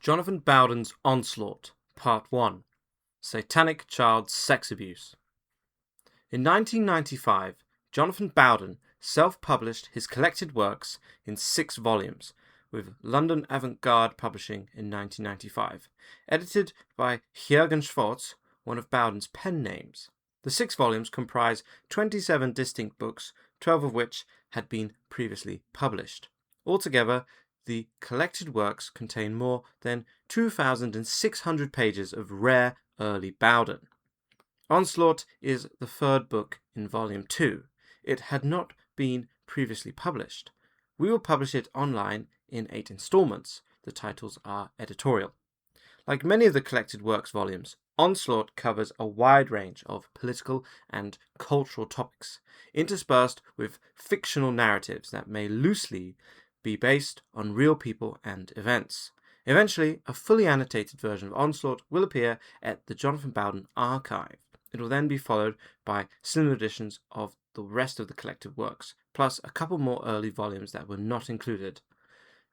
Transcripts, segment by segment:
Jonathan Bowden's Onslaught, Part 1, Satanic Child Sex Abuse. In 1995, Jonathan Bowden self-published his collected works in 6 volumes, with London Avant-Garde Publishing in 1995, edited by Jürgen Schwartz, one of Bowden's pen names. The 6 volumes comprise 27 distinct books, 12 of which had been previously published. Altogether, the collected works contain more than 2,600 pages of rare early Bowden. Onslaught is the 3rd book in Volume 2. It had not been previously published. We will publish it online in 8 installments. The titles are editorial. Like many of the collected works volumes, Onslaught covers a wide range of political and cultural topics, interspersed with fictional narratives that may loosely be based on real people and events. Eventually, a fully annotated version of Onslaught will appear at the Jonathan Bowden Archive. It will then be followed by similar editions of the rest of the collected works, plus a couple more early volumes that were not included.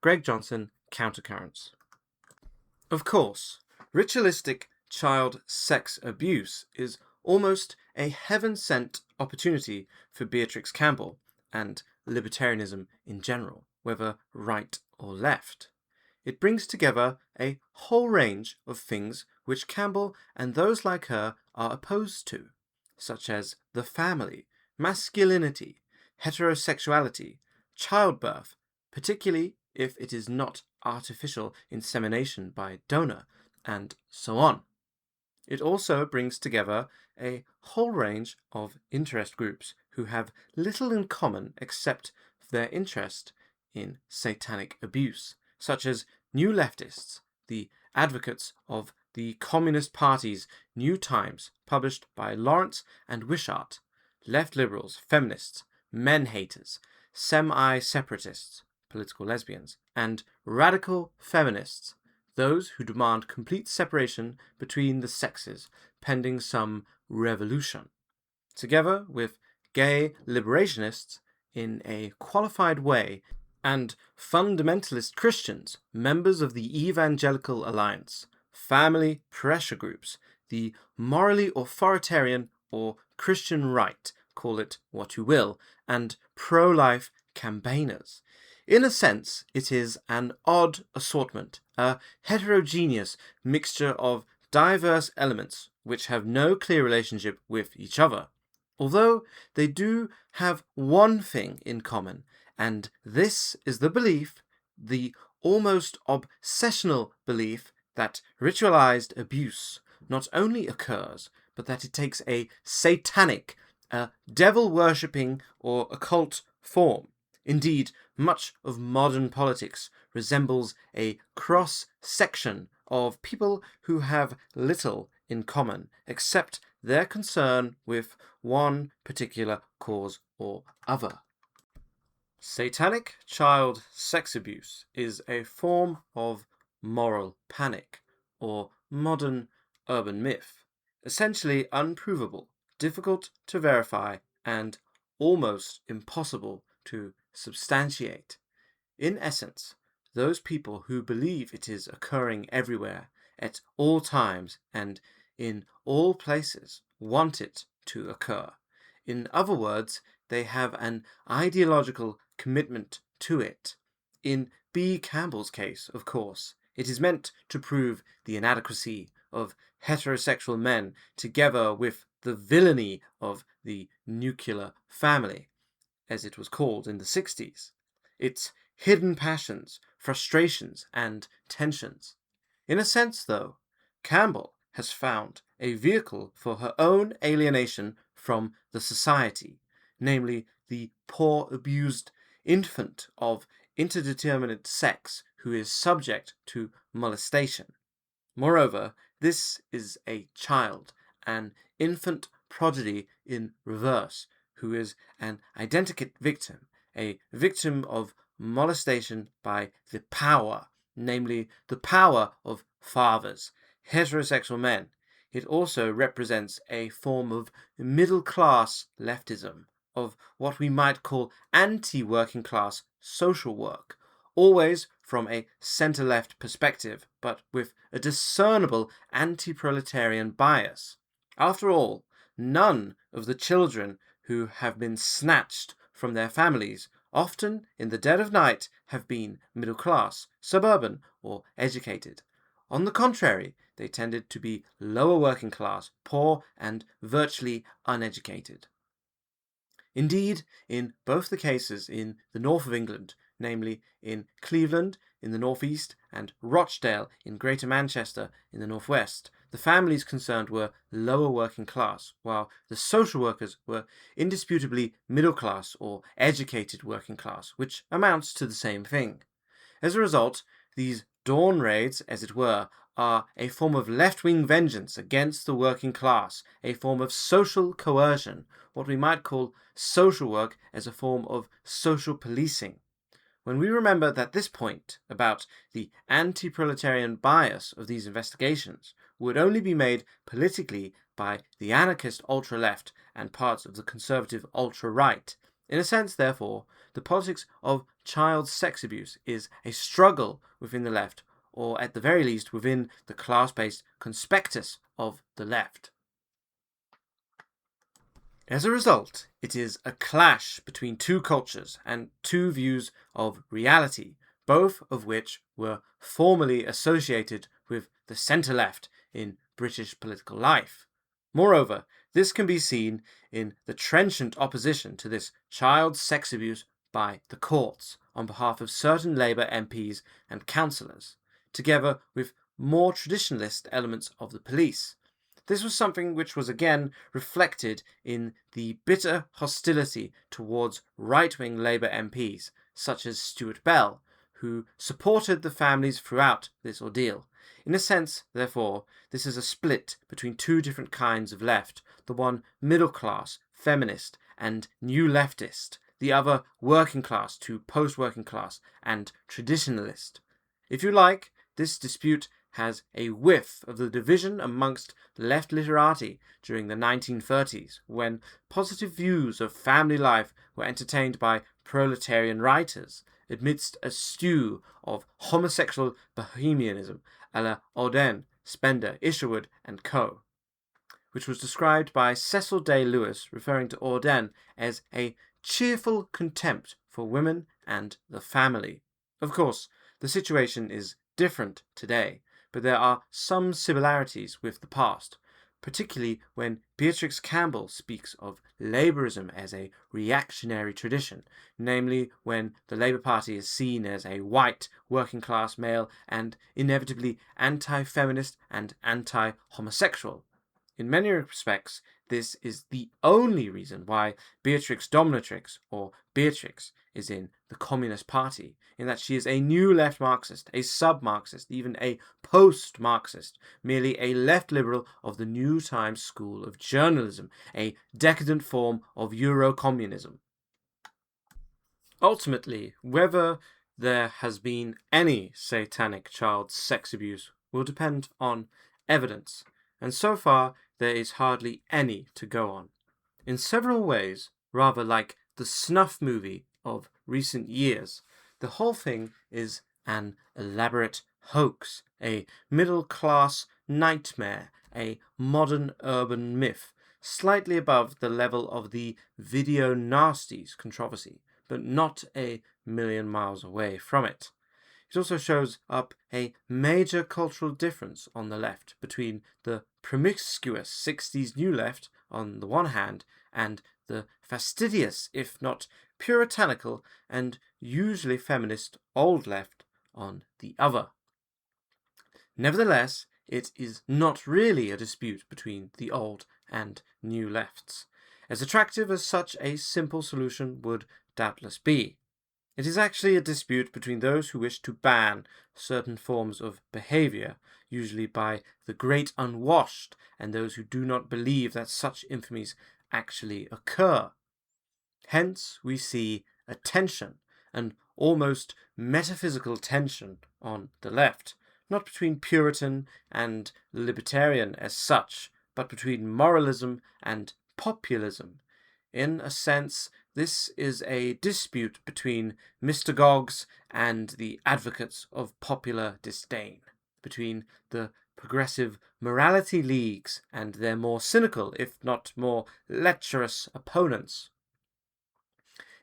Greg Johnson, Countercurrents. Of course, ritualistic child sex abuse is almost a heaven-sent opportunity for Beatrix Campbell and libertarianism in general, whether right or left. It brings together a whole range of things which Campbell and those like her are opposed to, such as the family, masculinity, heterosexuality, childbirth, particularly if it is not artificial insemination by donor, and so on. It also brings together a whole range of interest groups who have little in common except their interest in satanic abuse, such as New Leftists, the advocates of the Communist Party's New Times, published by Lawrence and Wishart, left liberals, feminists, men haters, semi-separatists, political lesbians, and radical feminists, those who demand complete separation between the sexes pending some revolution, together with gay liberationists in a qualified way and fundamentalist Christians, members of the Evangelical Alliance, family pressure groups, the morally authoritarian or Christian right, call it what you will, and pro-life campaigners. In a sense, it is an odd assortment, a heterogeneous mixture of diverse elements which have no clear relationship with each other, although they do have one thing in common, and this is the belief, the almost obsessional belief, that ritualized abuse not only occurs, but that it takes a satanic, a devil-worshipping or occult form. Indeed, much of modern politics resembles a cross-section of people who have little in common, except their concern with one particular cause or other. Satanic child sex abuse is a form of moral panic, or modern urban myth, essentially unprovable, difficult to verify, and almost impossible to substantiate. In essence, those people who believe it is occurring everywhere, at all times, and in all places, want it to occur. In other words, they have an ideological commitment to it. In B. Campbell's case, of course, it is meant to prove the inadequacy of heterosexual men together with the villainy of the nuclear family, as it was called in the 60s, its hidden passions, frustrations, and tensions. In a sense, though, Campbell has found a vehicle for her own alienation from the society, namely the poor abused infant of interdeterminate sex who is subject to molestation. Moreover, this is a child, an infant prodigy in reverse, who is an identikit victim, a victim of molestation by the power, namely the power of fathers, heterosexual men. It also represents a form of middle-class leftism, of what we might call anti-working class social work, always from a centre-left perspective, but with a discernible anti-proletarian bias. After all, none of the children who have been snatched from their families, often in the dead of night, have been middle class, suburban, or educated. On the contrary, they tended to be lower working class, poor, and virtually uneducated. Indeed, in both the cases in the north of England, namely in Cleveland in the northeast and Rochdale in Greater Manchester in the northwest, the families concerned were lower working class, while the social workers were indisputably middle class or educated working class, which amounts to the same thing. As a result, these dawn raids, as it were, are a form of left-wing vengeance against the working class, a form of social coercion, what we might call social work as a form of social policing. When we remember that this point about the anti-proletarian bias of these investigations would only be made politically by the anarchist ultra-left and parts of the conservative ultra-right, in a sense, therefore, the politics of child sex abuse is a struggle within the left, or at the very least within the class-based conspectus of the left. As a result, it is a clash between two cultures and two views of reality, both of which were formerly associated with the centre-left in British political life. Moreover, this can be seen in the trenchant opposition to this child sex abuse by the courts on behalf of certain Labour MPs and councillors, together with more traditionalist elements of the police. This was something which was again reflected in the bitter hostility towards right-wing Labour MPs, such as Stuart Bell, who supported the families throughout this ordeal. In a sense, therefore, this is a split between two different kinds of left, the one middle-class, feminist, and new leftist, the other working class to post-working class and traditionalist. If you like, this dispute has a whiff of the division amongst left literati during the 1930s, when positive views of family life were entertained by proletarian writers, amidst a stew of homosexual bohemianism a la Bowden, Spender, Isherwood, and co., which was described by Cecil Day-Lewis, referring to Bowden as a cheerful contempt for women and the family. Of course, the situation is different today, but there are some similarities with the past, particularly when Beatrix Campbell speaks of Labourism as a reactionary tradition, namely when the Labour Party is seen as a white, working-class male and inevitably anti-feminist and anti-homosexual. In many respects, this is the only reason why Beatrix Dominatrix, or Beatrix, is in the Communist Party, in that she is a new left Marxist, a sub-Marxist, even a post-Marxist, merely a left liberal of the New Times school of journalism, a decadent form of Euro-communism. Ultimately, whether there has been any satanic child sex abuse will depend on evidence, and so far there is hardly any to go on. In several ways, rather like the snuff movie of recent years, the whole thing is an elaborate hoax, a middle-class nightmare, a modern urban myth, slightly above the level of the video nasties controversy, but not a million miles away from it. It also shows up a major cultural difference on the left between the promiscuous 60s New Left on the one hand and the fastidious, if not puritanical, and usually feminist Old Left on the other. Nevertheless, it is not really a dispute between the old and new lefts, as attractive as such a simple solution would doubtless be. It is actually a dispute between those who wish to ban certain forms of behaviour, usually by the great unwashed, and those who do not believe that such infamies actually occur. Hence we see a tension, an almost metaphysical tension on the left, not between Puritan and libertarian as such, but between moralism and populism. In a sense, This is a dispute between mystagogues and the advocates of popular disdain, between the progressive morality leagues and their more cynical, if not more lecherous, opponents.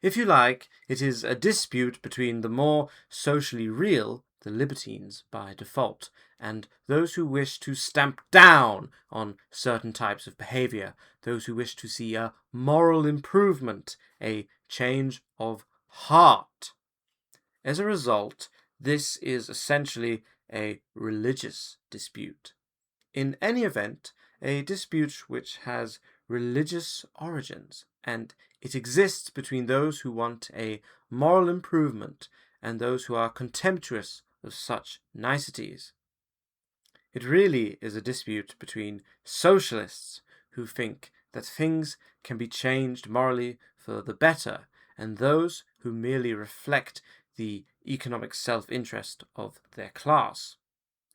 If you like, it is a dispute between the more socially real, the libertines by default, and those who wish to stamp down on certain types of behavior, those who wish to see a moral improvement, a change of heart. As a result, this is essentially a religious dispute. In any event, a dispute which has religious origins, and it exists between those who want a moral improvement and those who are contemptuous of such niceties. It really is a dispute between socialists who think that things can be changed morally for the better and those who merely reflect the economic self-interest of their class.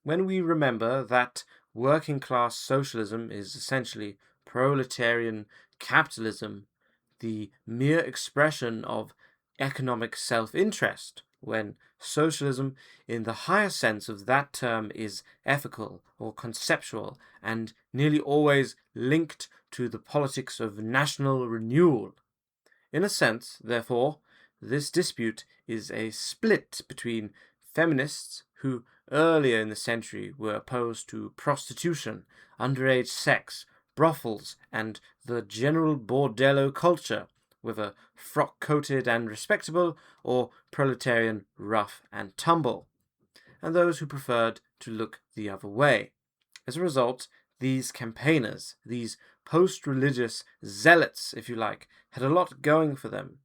When we remember that working class socialism is essentially proletarian capitalism, the mere expression of economic self-interest, when socialism in the higher sense of that term is ethical or conceptual and nearly always linked to the politics of national renewal. In a sense, therefore, this dispute is a split between feminists who earlier in the century were opposed to prostitution, underage sex, brothels, and the general bordello culture, whether frock-coated and respectable or proletarian rough and tumble, and those who preferred to look the other way. As a result, these campaigners, these post-religious zealots, if you like, had a lot going for them.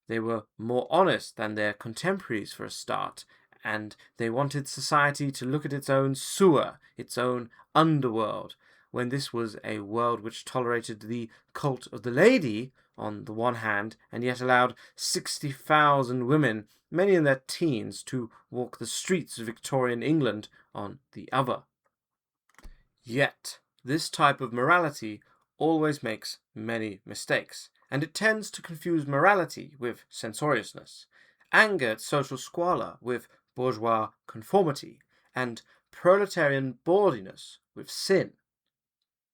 They were more honest than their contemporaries for a start, and they wanted society to look at its own sewer, its own underworld, when this was a world which tolerated the cult of the lady on the one hand, and yet allowed 60,000 women, many in their teens, to walk the streets of Victorian England on the other. Yet, this type of morality always makes many mistakes, and it tends to confuse morality with censoriousness, anger at social squalor with bourgeois conformity, and proletarian bawdiness with sin.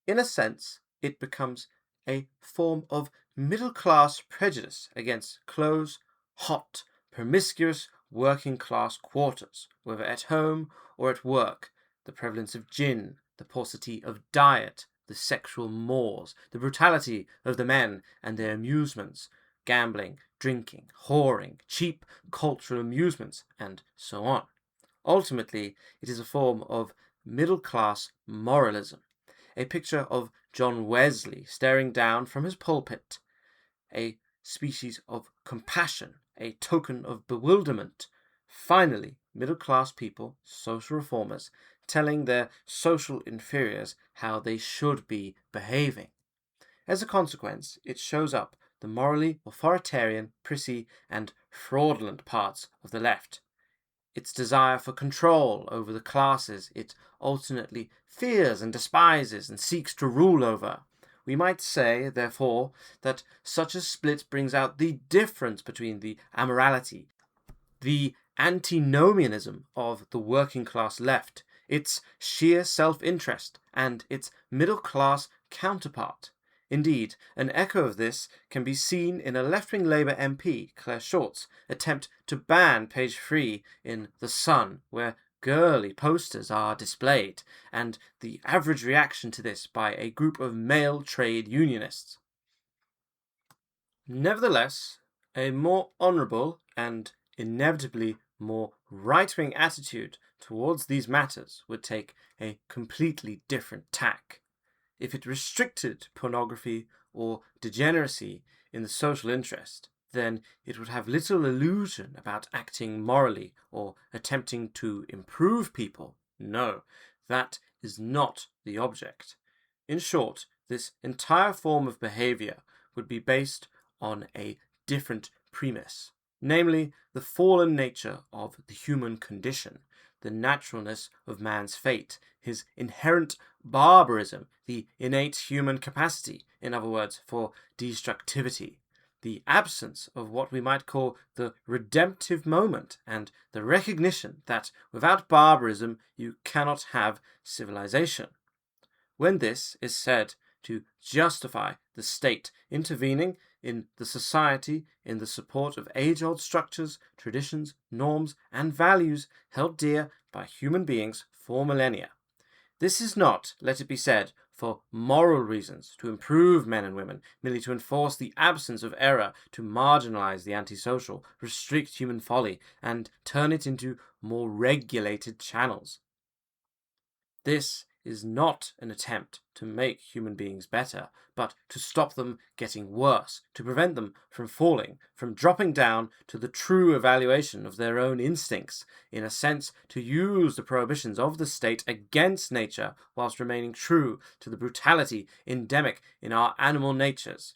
In a sense, it becomes a form of middle-class prejudice against close, hot, promiscuous working-class quarters, whether at home or at work, the prevalence of gin, the paucity of diet, the sexual mores, the brutality of the men and their amusements, gambling, drinking, whoring, cheap cultural amusements, and so on. Ultimately, it is a form of middle-class moralism, a picture of John Wesley staring down from his pulpit, a species of compassion, a token of bewilderment. Finally, middle-class people, social reformers, telling their social inferiors how they should be behaving. As a consequence, it shows up the morally authoritarian, prissy, and fraudulent parts of the left. Its desire for control over the classes it alternately fears and despises and seeks to rule over. We might say, therefore, that such a split brings out the difference between the amorality, the antinomianism of the working class left, its sheer self-interest, and its middle-class counterpart. Indeed, an echo of this can be seen in a left-wing Labour MP, Claire Short's, attempt to ban page 3 in The Sun, where girly posters are displayed, and the average reaction to this by a group of male trade unionists. Nevertheless, a more honourable and inevitably more right-wing attitude towards these matters would take a completely different tack. If it restricted pornography or degeneracy in the social interest, then it would have little illusion about acting morally or attempting to improve people. No, that is not the object. In short, this entire form of behaviour would be based on a different premise, namely the fallen nature of the human condition, the naturalness of man's fate, his inherent barbarism, the innate human capacity, in other words, for destructivity. the absence of what we might call the redemptive moment and the recognition that without barbarism you cannot have civilization. When this is said to justify the state intervening in the society in the support of age-old structures, traditions, norms, and values held dear by human beings for millennia. This is not, let it be said, for moral reasons, to improve men and women, merely to enforce the absence of error, to marginalize the antisocial, restrict human folly, and turn it into more regulated channels. This is not an attempt to make human beings better, but to stop them getting worse, to prevent them from falling, from dropping down to the true evaluation of their own instincts, in a sense to use the prohibitions of the state against nature whilst remaining true to the brutality endemic in our animal natures.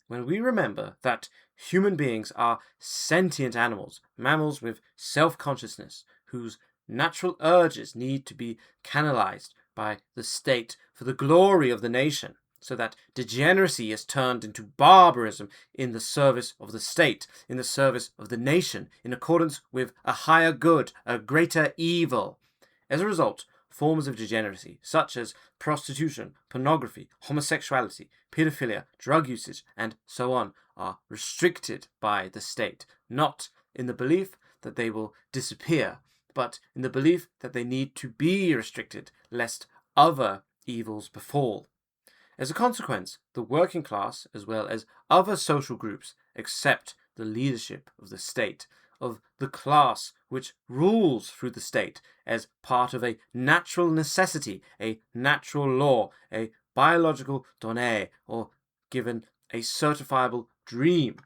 When we remember that human beings are sentient animals, mammals with self-consciousness, whose natural urges need to be canalized by the state for the glory of the nation, so that degeneracy is turned into barbarism in the service of the state, in the service of the nation, in accordance with a higher good, a greater evil. As a result, forms of degeneracy, such as prostitution, pornography, homosexuality, pedophilia, drug usage, and so on, are restricted by the state, not in the belief that they will disappear, but in the belief that they need to be restricted, lest other evils befall. As a consequence, the working class, as well as other social groups, accept the leadership of the state, of the class which rules through the state, as part of a natural necessity, a natural law, a biological donnée, or given a certifiable dream.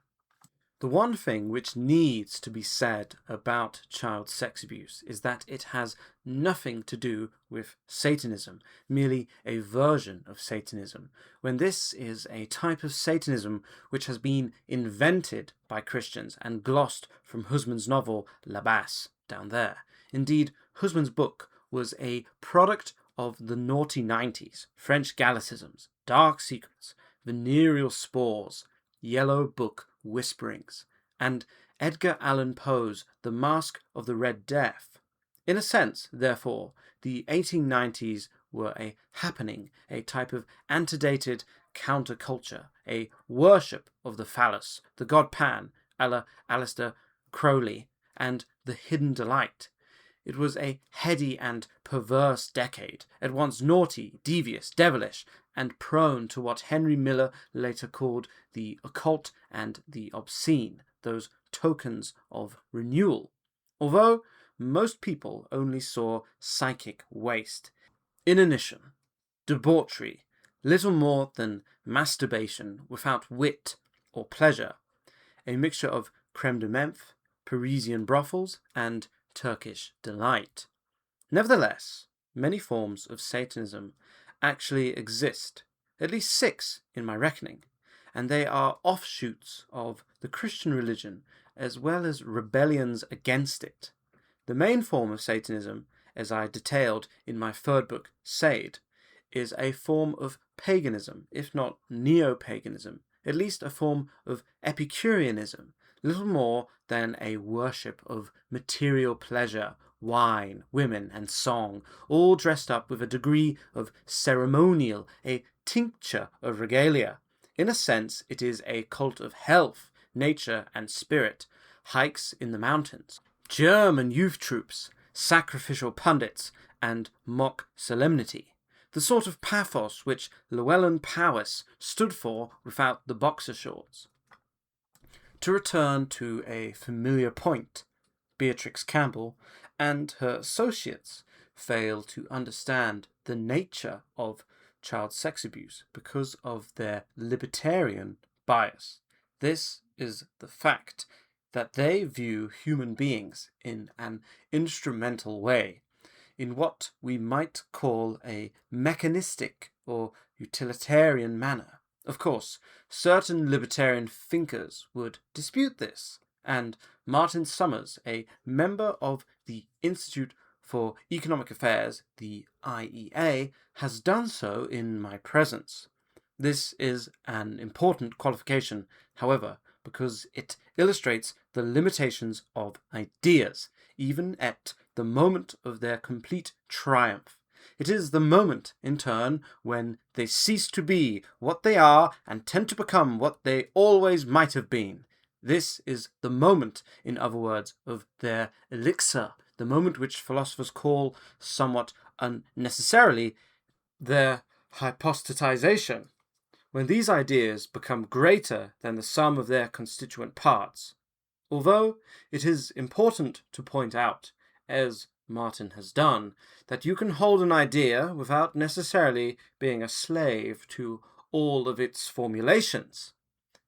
The one thing which needs to be said about child sex abuse is that it has nothing to do with Satanism, merely a version of Satanism, when this is a type of Satanism which has been invented by Christians and glossed from Husman's novel La Basse, down there. Indeed, Husman's book was a product of the naughty 90s, French Gallicisms, dark secrets, venereal spores, yellow book whisperings, and Edgar Allan Poe's The Masque of the Red Death. In a sense, therefore, the 1890s were a happening, a type of antedated counterculture, a worship of the phallus, the god Pan, a la Aleister Crowley, and the hidden delight. It was a heady and perverse decade, at once naughty, devious, devilish, and prone to what Henry Miller later called the occult and the obscene, those tokens of renewal. Although most people only saw psychic waste, inanition, debauchery, little more than masturbation without wit or pleasure, a mixture of creme de menthe, Parisian brothels, and Turkish delight. Nevertheless, many forms of Satanism actually exist, at least 6 in my reckoning, and they are offshoots of the Christian religion as well as rebellions against it. The main form of Satanism, as I detailed in my third book, Sade, is a form of paganism, if not neo-paganism, at least a form of Epicureanism, little more than a worship of material pleasure, wine, women, and song, all dressed up with a degree of ceremonial, a tincture of regalia. In a sense, it is a cult of health, nature, and spirit, hikes in the mountains, germ and youth troops, sacrificial pundits, and mock solemnity. The sort of pathos which Llewelyn Powys stood for without the boxer shorts. To return to a familiar point, Beatrix Campbell and her associates fail to understand the nature of child sex abuse because of their libertarian bias. This is the fact that they view human beings in an instrumental way, in what we might call a mechanistic or utilitarian manner. Of course, certain libertarian thinkers would dispute this, and Martin Summers, a member of the Institute for Economic Affairs, the IEA, has done so in my presence. This is an important qualification, however, because it illustrates the limitations of ideas, even at the moment of their complete triumph. It is the moment, in turn, when they cease to be what they are and tend to become what they always might have been. This is the moment, in other words, of their elixir, the moment which philosophers call, somewhat unnecessarily, their hypostatization, when these ideas become greater than the sum of their constituent parts. Although it is important to point out, as Martin has done, that you can hold an idea without necessarily being a slave to all of its formulations.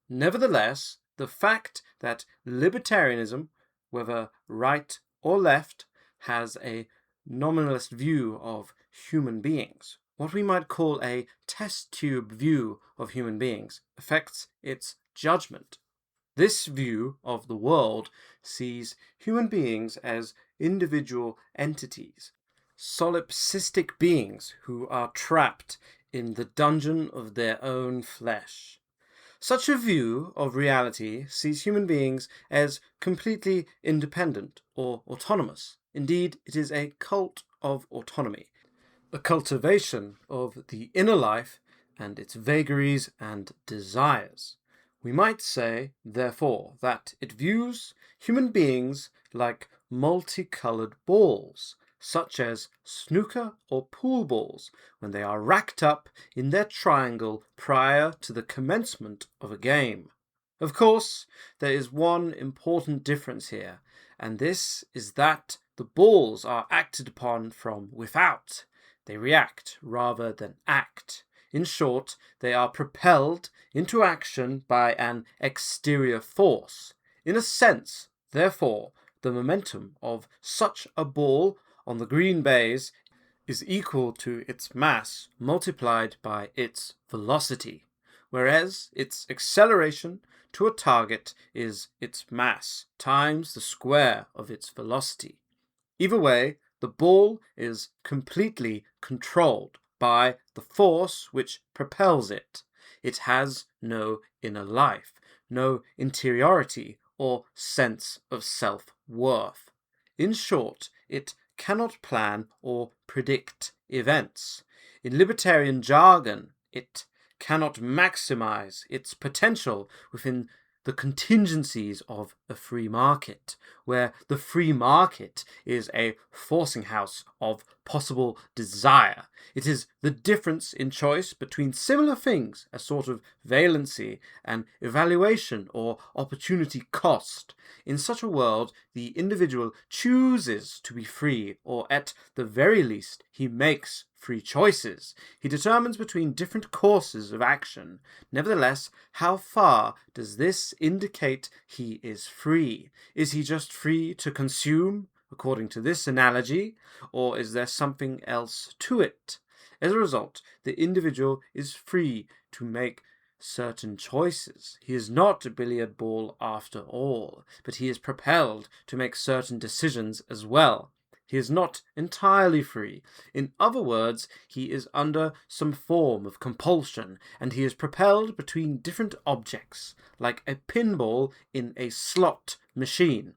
Nevertheless, the fact that libertarianism, whether right or left, has a nominalist view of human beings, what we might call a test tube view of human beings, affects its judgment. This view of the world sees human beings as individual entities, solipsistic beings who are trapped in the dungeon of their own flesh. Such a view of reality sees human beings as completely independent or autonomous. Indeed, it is a cult of autonomy, a cultivation of the inner life and its vagaries and desires. We might say, therefore, that it views human beings like multicolored balls, such as snooker or pool balls, when they are racked up in their triangle prior to the commencement of a game. Of course, there is one important difference here, and this is that the balls are acted upon from without. They react rather than act. In short, they are propelled into action by an exterior force. In a sense, therefore, the momentum of such a ball on the green baize is equal to its mass multiplied by its velocity, whereas its acceleration to a target is its mass times the square of its velocity. Either way, the ball is completely controlled by the force which propels it. It has no inner life, no interiority or sense of self-worth. In short, it cannot plan or predict events. In libertarian jargon, it cannot maximize its potential within the contingencies of a free market, where the free market is a forcing house of possible desire. It is the difference in choice between similar things, a sort of valency and evaluation or opportunity cost. In such a world, the individual chooses to be free, or at the very least, he makes free choices. He determines between different courses of action. Nevertheless, how far does this indicate he is free? Is he just free to consume, according to this analogy, or is there something else to it? As a result, the individual is free to make certain choices. He is not a billiard ball after all, but he is propelled to make certain decisions as well. He is not entirely free. In other words, he is under some form of compulsion, and he is propelled between different objects, like a pinball in a slot machine.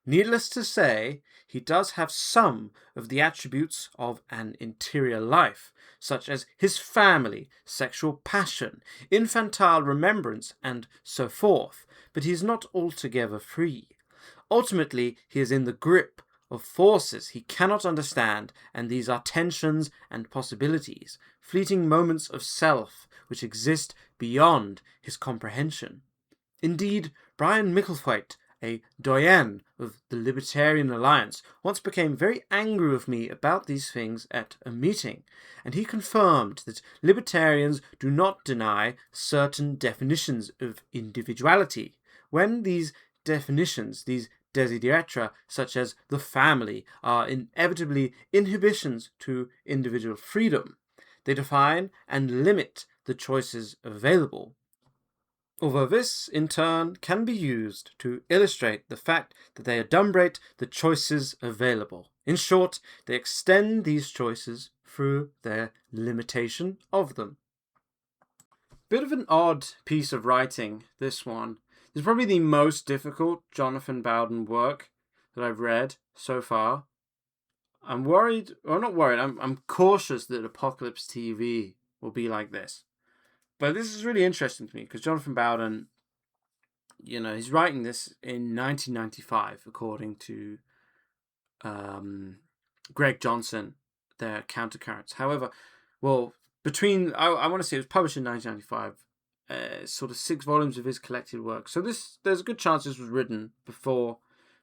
Needless to say, he does have some of the attributes of an interior life, such as his family, sexual passion, infantile remembrance, and so forth, but he is not altogether free. Ultimately, he is in the grip of forces he cannot understand, and these are tensions and possibilities, fleeting moments of self which exist beyond his comprehension. Indeed, Brian Micklethwaite, a doyen of the Libertarian Alliance, once became very angry with me about these things at a meeting, and he confirmed that libertarians do not deny certain definitions of individuality. When these definitions, these desiderata, such as the family, are inevitably inhibitions to individual freedom, they define and limit the choices available. Although this, in turn, can be used to illustrate the fact that they adumbrate the choices available. In short, they extend these choices through their limitation of them. Bit of an odd piece of writing, this one. It's probably the most difficult Jonathan Bowden work that I've read so far. I'm worried, or not worried, I'm cautious that Apocalypse TV will be like this. But this is really interesting to me because Jonathan Bowden, he's writing this in 1995, according to Greg Johnson, their countercurrents. However, I want to say it was published in 1995, sort of 6 volumes of his collected work. So there's a good chance this was written before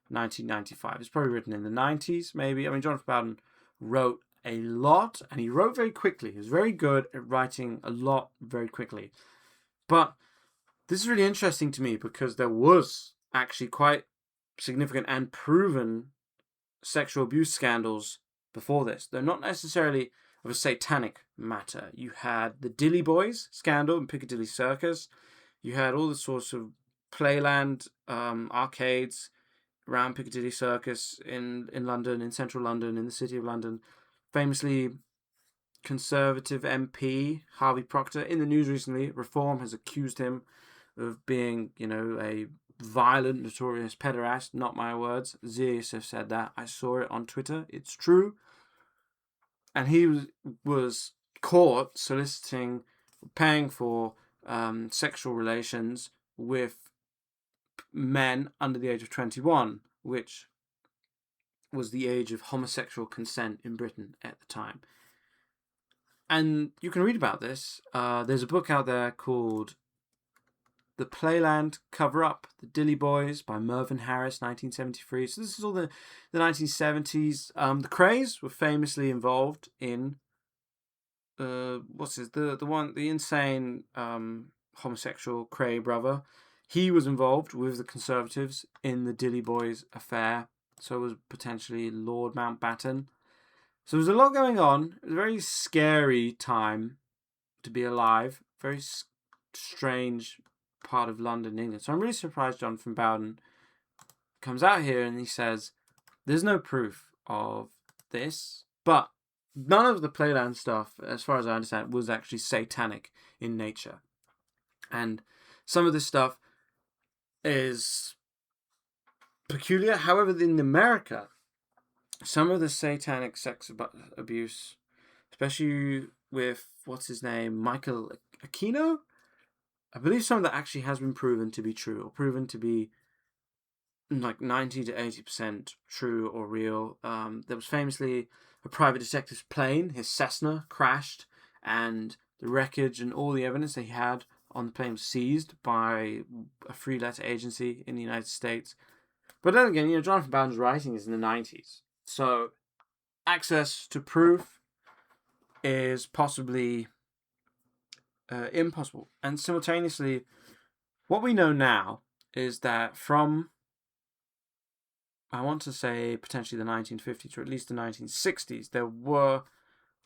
1995. It's probably written in the 90s, maybe. I mean, Jonathan Bowden wrote a lot, and he wrote very quickly. He was very good at writing a lot very quickly. But this is really interesting to me because there was actually quite significant and proven sexual abuse scandals before this. They're not necessarily of a satanic matter. You had the Dilly Boys scandal in Piccadilly Circus. You had all the sorts of Playland arcades around Piccadilly Circus in London, in central London, in the city of London. Famously, Conservative MP Harvey Procter, in the news recently, Reform has accused him of being, a violent, notorious pederast. Not my words. Zeus have said that. I saw it on Twitter. It's true. And he was caught paying for sexual relations with men under the age of 21, which was the age of homosexual consent in Britain at the time. And you can read about this. There's a book out there called The Playland Cover-Up, The Dilly Boys by Mervyn Harris, 1973. So this is all the 1970s. The Krays were famously involved in the insane homosexual Kray brother. He was involved with the Conservatives in the Dilly Boys affair. So was potentially Lord Mountbatten. So there's a lot going on. It was a very scary time to be alive. Very strange part of London, England. So I'm really surprised Jonathan Bowden comes out here and he says there's no proof of this, but none of the Playland stuff, as far as I understand, was actually satanic in nature. And some of this stuff is peculiar. However, in America, some of the satanic sex abuse, especially with, what's his name, Michael Aquino, I believe some of that actually has been proven to be true, or proven to be like 90 to 80% true or real. There was famously a private detective's plane, his Cessna, crashed, and the wreckage and all the evidence that he had on the plane was seized by a three-letter agency in the United States. But then again, Jonathan Bowden's writing is in the 90s. So access to proof is possibly impossible. And simultaneously, what we know now is that from, I want to say, potentially the 1950s or at least the 1960s, there were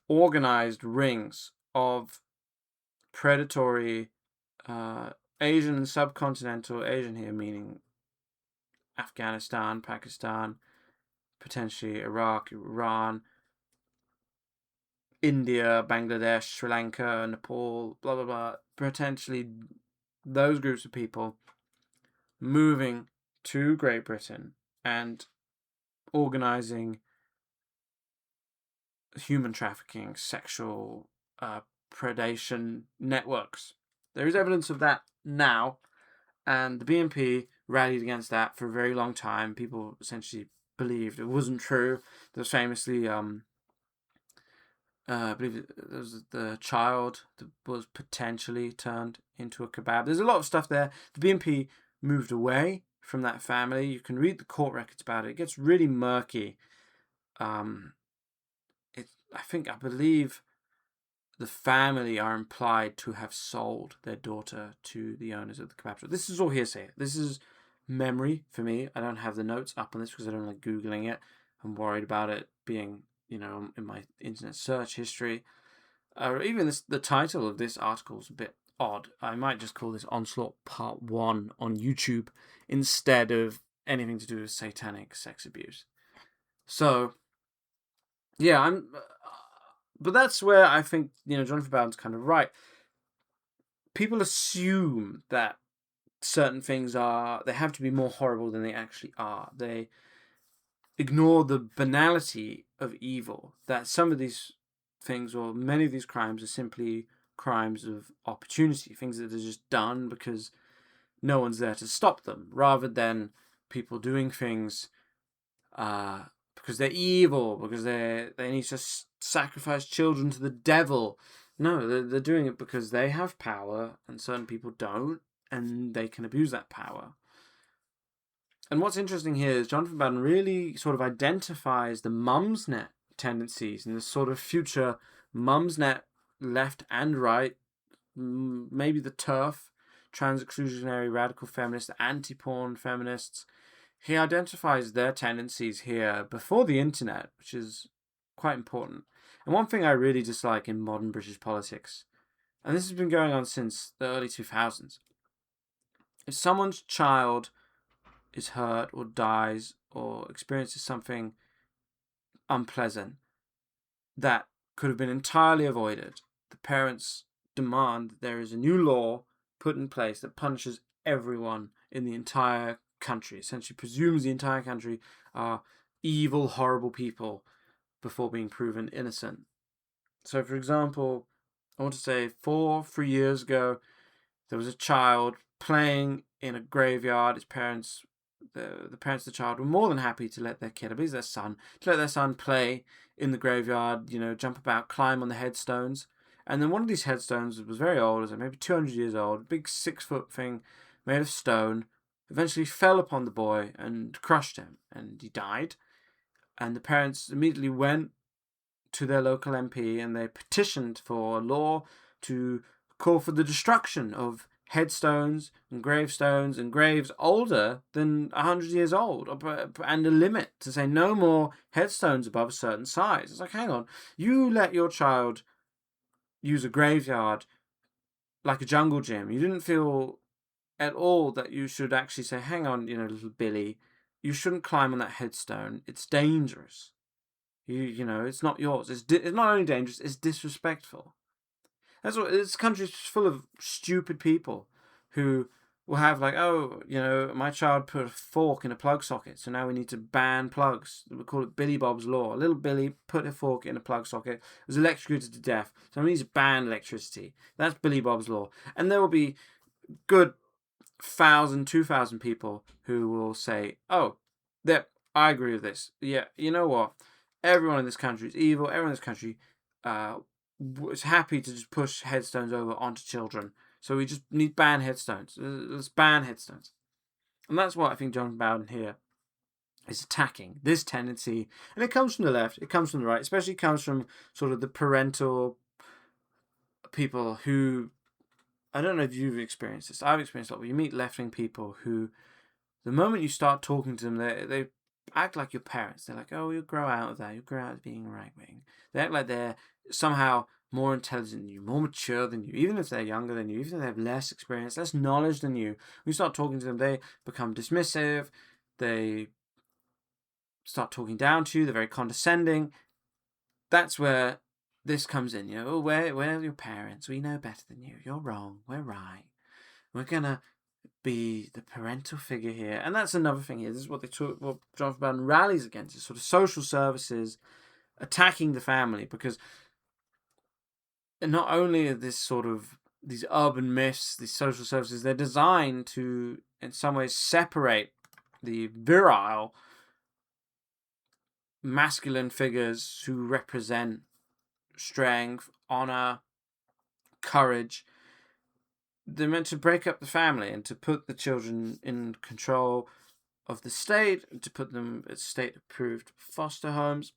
organized rings of predatory Asian and subcontinental, Asian here meaning Afghanistan, Pakistan, potentially Iraq, Iran, India, Bangladesh, Sri Lanka, Nepal, blah, blah, blah. Potentially those groups of people moving to Great Britain and organizing human trafficking, sexual predation networks. There is evidence of that now, and the BNP rallied against that for a very long time. People essentially believed it wasn't true. There was famously, I believe there was the child that was potentially turned into a kebab. There's a lot of stuff there. The BNP moved away from that family. You can read the court records about it. It gets really murky. I believe the family are implied to have sold their daughter to the owners of the kebab shop. This is all hearsay. This is memory for me. I don't have the notes up on this because I don't like Googling it. I'm worried about it being, in my internet search history. Even the title of this article is a bit odd. I might just call this Onslaught Part 1 on YouTube instead of anything to do with satanic sex abuse. So, yeah, but that's where I think, Jonathan Bowden's kind of right. people assume that certain things they have to be more horrible than they actually are. They ignore the banality of evil, that some of these things, or many of these crimes, are simply crimes of opportunity, things that are just done because no one's there to stop them, rather than people doing things because they're evil, because they need to sacrifice children to the devil. No, they're doing it because they have power and certain people don't, and they can abuse that power. And what's interesting here is Jonathan Bowden really sort of identifies the Mumsnet tendencies and this sort of future Mumsnet left and right, maybe the TERF, trans-exclusionary radical feminists, the anti-porn feminists. He identifies their tendencies here before the internet, which is quite important. And one thing I really dislike in modern British politics, and this has been going on since the early 2000s, if someone's child is hurt or dies or experiences something unpleasant that could have been entirely avoided, the parents demand that there is a new law put in place that punishes everyone in the entire country, essentially presumes the entire country are evil, horrible people before being proven innocent. So, for example, I want to say 3 years ago, there was a child playing in a graveyard. His parents, the parents of the child, were more than happy to let their kid, I believe their son, to let their son play in the graveyard, jump about, climb on the headstones. And then one of these headstones was very old, it was maybe 200 years old, a big 6-foot thing made of stone, eventually fell upon the boy and crushed him, and he died. And the parents immediately went to their local MP and they petitioned for a law to call for the destruction of headstones and gravestones and graves older than 100 years old, and a limit to say no more headstones above a certain size. It's like, hang on, you let your child use a graveyard like a jungle gym. You didn't feel at all that you should actually say, hang on, little Billy, you shouldn't climb on that headstone. It's dangerous. It's not yours. It's not only dangerous, it's disrespectful. That's what this country's full of stupid people who will have my child put a fork in a plug socket, so now we need to ban plugs. We call it Billy Bob's Law. Little Billy put a fork in a plug socket, was electrocuted to death, so we need to ban electricity. That's Billy Bob's Law. And there will be good 1,000, 2,000 people who will say, oh, I agree with this. Yeah, you know what? Everyone in this country is evil. Everyone in this country is happy to just push headstones over onto children. So we just need ban headstones. Let's ban headstones. And that's what I think John Bowden here is attacking, this tendency. And it comes from the left, it comes from the right, especially comes from sort of the parental people who, I don't know if you've experienced this, I've experienced a lot, but you meet left-wing people who, the moment you start talking to them, they act like your parents. They're like, oh, you'll grow out of that. You'll grow out of being right-wing. They act like they're somehow more intelligent than you, more mature than you, even if they're younger than you, even if they have less experience, less knowledge than you. When you start talking to them, they become dismissive. They start talking down to you. They're very condescending. That's where this comes in. Oh, we're your parents. We know better than you. You're wrong. We're right. We're going to be the parental figure here. And that's another thing here. This is what what Jonathan Bowden rallies against, is sort of social services attacking the family, because not only are these urban myths, these social services, they're designed to in some ways separate the virile masculine figures who represent strength, honor, courage. They're meant to break up the family and to put the children in control of the state, to put them at state-approved foster homes.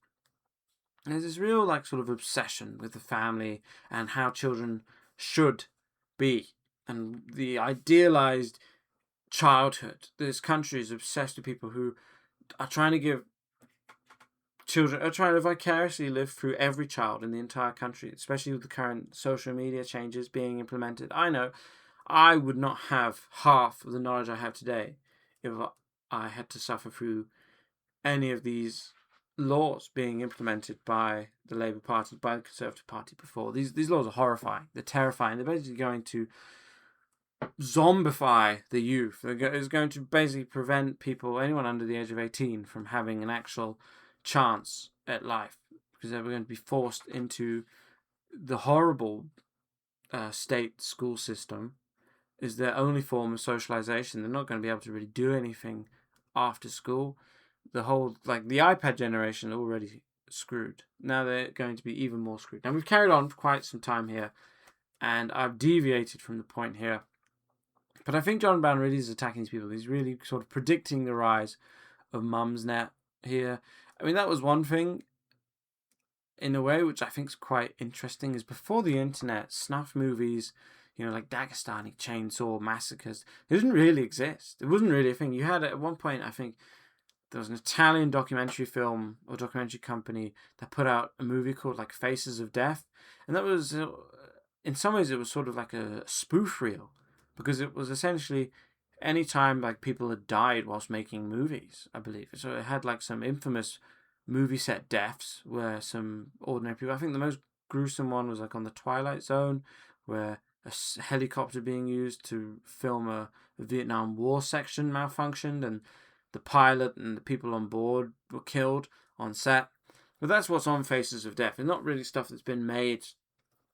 And there's this real sort of obsession with the family and how children should be, and the idealized childhood. This country is obsessed with people who are trying to give children, are trying to vicariously live through every child in the entire country, especially with the current social media changes being implemented. I know I would not have half of the knowledge I have today if I had to suffer through any of these laws being implemented by the Labour Party, by the Conservative Party before. These laws are horrifying. They're terrifying. They're basically going to zombify the youth. It's going to basically prevent anyone under the age of 18, from having an actual chance at life, because they're going to be forced into the horrible state school system. Is their only form of socialization. They're not going to be able to really do anything after school. The whole, like, the iPad generation already screwed. Now they're going to be even more screwed. Now, we've carried on for quite some time here, and I've deviated from the point here. But I think John Brown really is attacking these people. He's really sort of predicting the rise of Mumsnet here. I mean, that was one thing, in a way, which I think is quite interesting, is before the internet, snuff movies, like Dagestani chainsaw massacres, it didn't really exist. It wasn't really a thing. You had, at one point, I think, there was an Italian documentary film or documentary company that put out a movie called, like, Faces of Death. And that was, in some ways, it was sort of like a spoof reel, because it was essentially any time, like, people had died whilst making movies, I believe. So it had, like, some infamous movie set deaths where some ordinary people, I think the most gruesome one was, like, on the Twilight Zone, where a helicopter being used to film a Vietnam War section malfunctioned, and the pilot and the people on board were killed on set. But that's what's on Faces of Death. It's not really stuff that's been made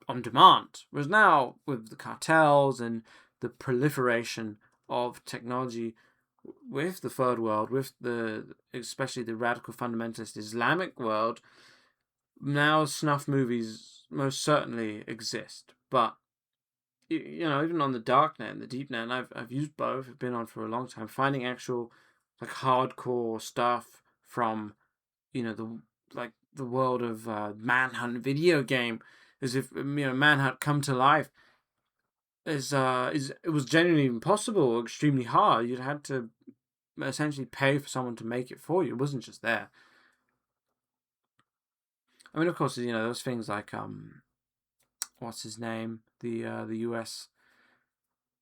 on demand. Whereas now, with the cartels and the proliferation of technology with the third world, with especially the radical fundamentalist Islamic world, now snuff movies most certainly exist. But even on the darknet and the deepnet, and I've used both. I've been on for a long time. Finding actual, like, hardcore stuff from the world of Manhunt video game, as if Manhunt come to life, it was genuinely impossible or extremely hard. You'd had to essentially pay for someone to make it for you. It wasn't just there. I mean, of course, those things like what's his name? The U.S.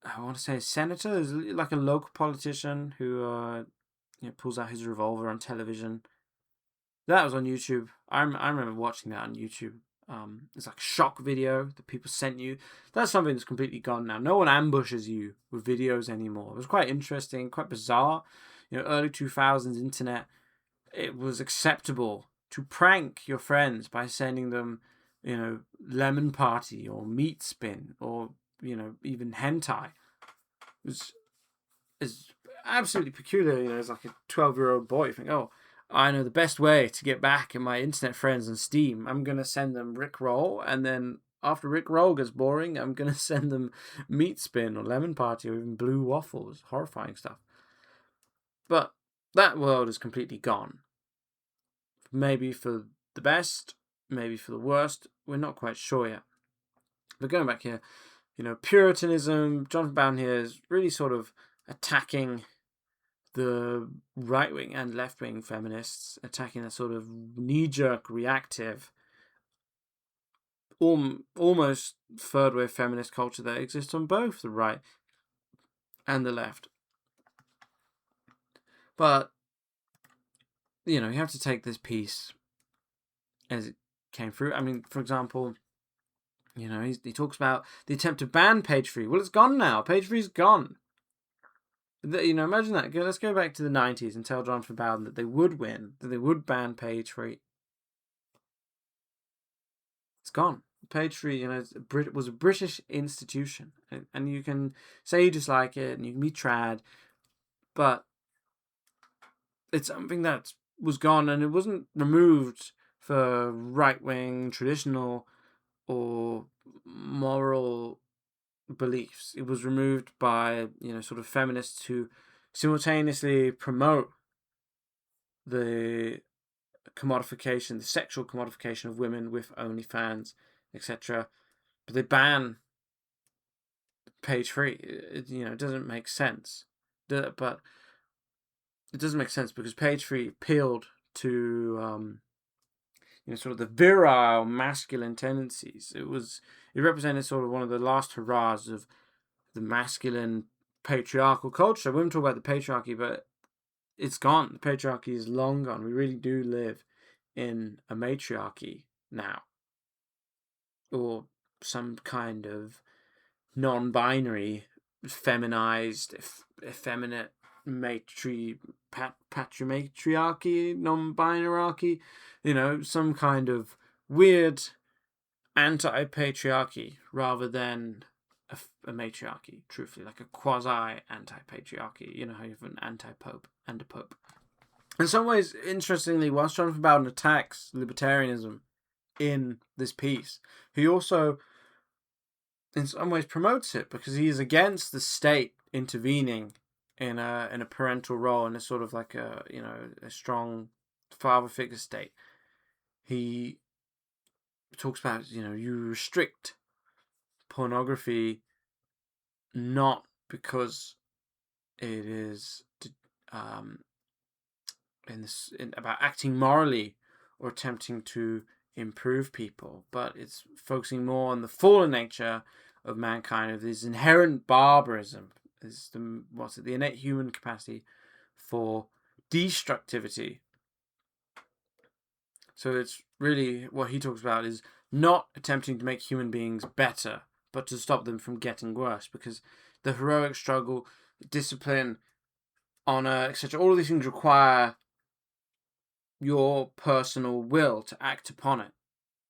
I want to say a senator. There's like a local politician who pulls out his revolver on television. That was on YouTube. I remember watching that on YouTube. It's like a shock video that people sent you. That's something that's completely gone now. No one ambushes you with videos anymore. It was quite interesting, quite bizarre. Early 2000s internet, it was acceptable to prank your friends by sending them, lemon party or meat spin or, even hentai. It's absolutely peculiar. As like a 12-year-old boy, you think, oh, I know the best way to get back at my internet friends on Steam. I'm going to send them Rick Roll, and then after Rick Roll gets boring, I'm going to send them Meat Spin or Lemon Party or even Blue Waffles. Horrifying stuff. But that world is completely gone. Maybe for the best, maybe for the worst. We're not quite sure yet. But going back here, Puritanism, Jonathan Bowden here is really sort of attacking the right-wing and left-wing feminists, attacking that sort of knee-jerk, reactive, almost third-wave feminist culture that exists on both the right and the left. But, you have to take this piece as it came through. I mean, for example, he talks about the attempt to ban page free. Well, it's gone now. Page free's gone. Imagine that. Let's go back to the 90s and tell Jonathan Bowden that they would win, that they would ban page free. It's gone. Page free, was a British institution, and you can say you dislike it and you can be trad, but it's something that was gone, and it wasn't removed for right-wing, traditional, or moral beliefs. It was removed by sort of feminists who simultaneously promote the commodification, the sexual commodification of women with OnlyFans, etc. But they ban page free. It doesn't make sense. But it doesn't make sense because page free appealed to sort of the virile masculine tendencies. It represented sort of one of the last hurrahs of the masculine patriarchal culture. We won't talk about the patriarchy, but it's gone. The patriarchy is long gone. We really do live in a matriarchy now, or some kind of non-binary feminized, effeminate patriarchy, non-binarchy, some kind of weird anti-patriarchy rather than a matriarchy, truthfully, like a quasi-anti-patriarchy. How you have an anti-pope and a pope. In some ways, interestingly, whilst Jonathan Bowden attacks libertarianism in this piece, he also, in some ways, promotes it because he is against the state intervening in a parental role, in a sort of like a strong father figure state. He talks about you restrict pornography not because it is about acting morally or attempting to improve people, but it's focusing more on the fallen nature of mankind, of this inherent barbarism, is the innate human capacity for destructivity. So it's really what he talks about is not attempting to make human beings better, but to stop them from getting worse, because the heroic struggle, discipline, honor, etc., all of these things require your personal will to act upon it,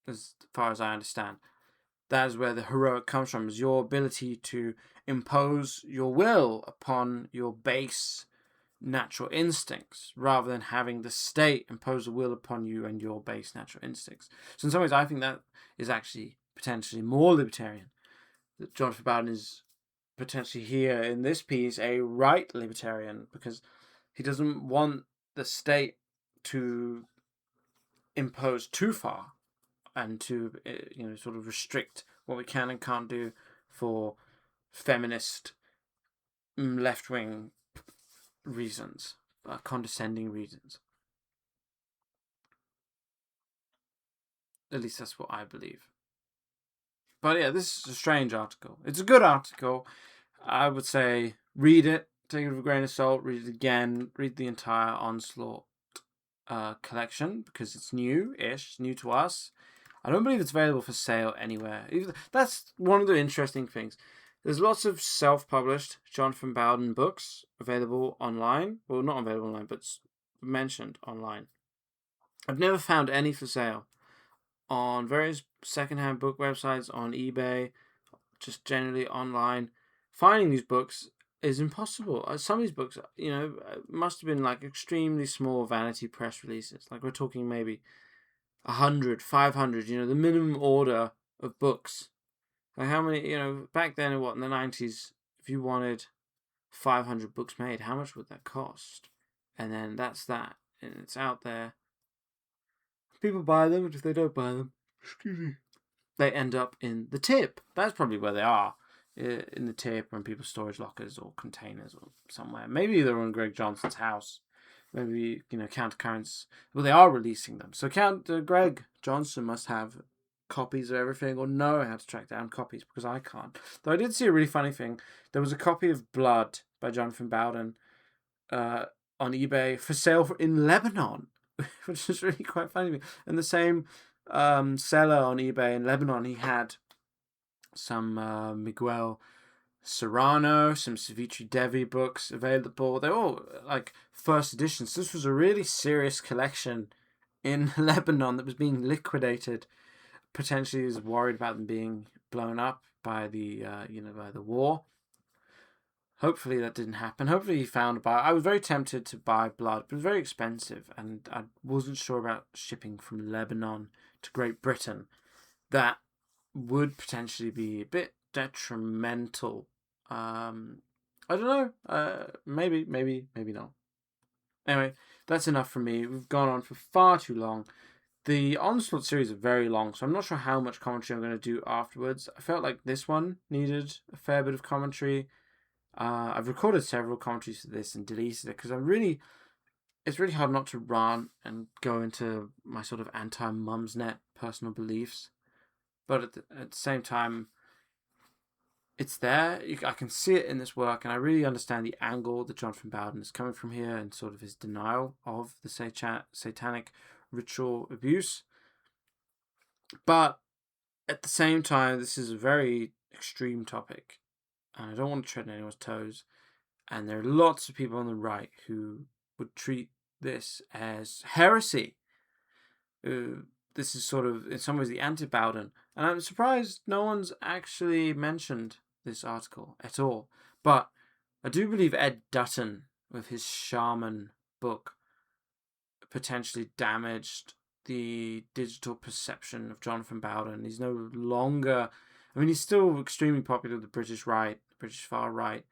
as far as I understand. That is where the heroic comes from, is your ability to impose your will upon your base natural instincts, rather than having the state impose a will upon you and your base natural instincts. So in some ways, I think that is actually potentially more libertarian. That Jonathan Bowden is potentially here in this piece a right libertarian, because he doesn't want the state to impose too far and to sort of restrict what we can and can't do for feminist left-wing reasons, condescending reasons. At least that's what I believe. But yeah, this is a strange article. It's a good article. I would say read it, take it with a grain of salt, read it again, read the entire Onslaught collection, because it's new-ish, new to us. I don't believe it's available for sale anywhere. That's one of the interesting things. There's lots of self-published Jonathan Bowden books available online. Well, not available online, but mentioned online. I've never found any for sale on various secondhand book websites, on eBay, just generally online. Finding these books is impossible. Some of these books, must have been like extremely small vanity press releases. Like we're talking maybe 100, 500, the minimum order of books. Like how many, back then in the 90s, if you wanted 500 books made, how much would that cost? And then that's that. And it's out there. People buy them, and if they don't buy them, they end up in the tip. That's probably where they are. In the tip or in people's storage lockers or containers or somewhere. Maybe they're in Greg Johnson's house. Maybe, Countercurrents. Well, they are releasing them. So Greg Johnson must have copies of everything, or know how to track down copies, because I can't. Though I did see a really funny thing. There was a copy of Blood by Jonathan Bowden on eBay for sale in Lebanon, which is really quite funny to me. And the same seller on eBay in Lebanon, he had some Miguel Serrano, some Savitri Devi books available. They're all like first editions. This was a really serious collection in Lebanon that was being liquidated. Potentially, he was worried about them being blown up by the by the war. Hopefully that didn't happen. Hopefully he found a buyer. I was very tempted to buy Blood, but it was very expensive, and I wasn't sure about shipping from Lebanon to Great Britain. That would potentially be a bit detrimental. I don't know. Maybe not. Anyway, that's enough from me. We've gone on for far too long. The Onslaught series is very long, so I'm not sure how much commentary I'm going to do afterwards. I felt like this one needed a fair bit of commentary. I've recorded several commentaries for this and deleted it because it's really hard not to rant and go into my sort of anti-Mumsnet personal beliefs. But at the same time, it's there. I can see it in this work, and I really understand the angle that Jonathan Bowden is coming from here, and sort of his denial of the satanic ritual abuse. But at the same time, this is a very extreme topic. and I don't want to tread on anyone's toes. And there are lots of people on the right who would treat this as heresy. This is sort of, in some ways, the anti-Bowden. And I'm surprised no one's actually mentioned this article at all. But I do believe Ed Dutton, with his Shaman book, potentially damaged the digital perception of Jonathan Bowden. He's no longer... I mean, he's still extremely popular with the British right, the British far right.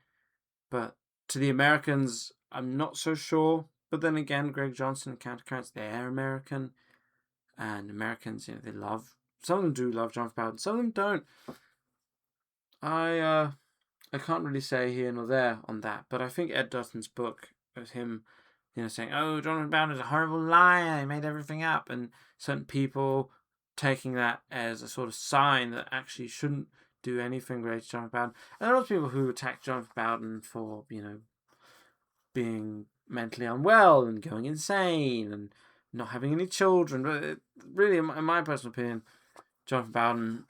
But to the Americans, I'm not so sure. But then again, Greg Johnson and Countercurrents, they're American. And Americans, they love... Some of them do love Jonathan Bowden. Some of them don't. I can't really say here nor there on that. But I think Ed Dutton's book of him, saying, oh, Jonathan Bowden is a horrible liar, he made everything up. And certain people taking that as a sort of sign that actually shouldn't do anything related to Jonathan Bowden. And there are people who attack Jonathan Bowden for, being mentally unwell and going insane and not having any children. But really, in my personal opinion, Jonathan Bowden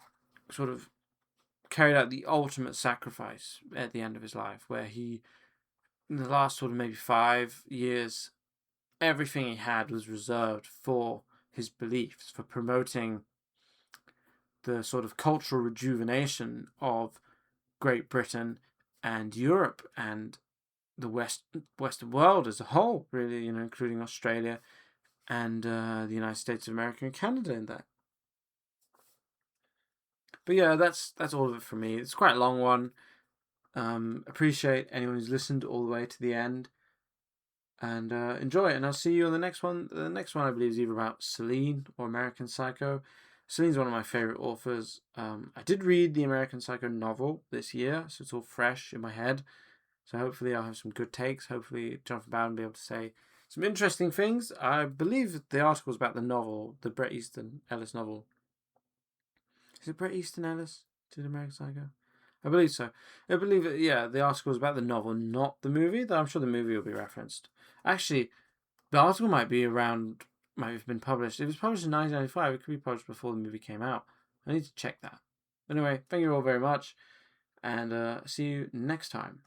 sort of carried out the ultimate sacrifice at the end of his life, where he, in the last sort of maybe 5 years, everything he had was reserved for his beliefs, for promoting the sort of cultural rejuvenation of Great Britain and Europe and the Western world as a whole, really, including Australia and the United States of America and Canada in that. But yeah, that's all of it for me. It's quite a long one. Appreciate anyone who's listened all the way to the end. And enjoy it. And I'll see you on the next one. The next one, I believe, is either about Celine or American Psycho. Celine's one of my favourite authors. I did read the American Psycho novel this year, so it's all fresh in my head. So hopefully I'll have some good takes. Hopefully Jonathan Bowden will be able to say some interesting things. I believe the article is about the novel, the Bret Easton Ellis novel. Is it Bret Easton Ellis? Did American Psycho? I believe so. I believe, the article is about the novel, not the movie, though I'm sure the movie will be referenced. Actually, the article might have been published. It was published in 1995. It could be published before the movie came out. I need to check that. Anyway, thank you all very much, and see you next time.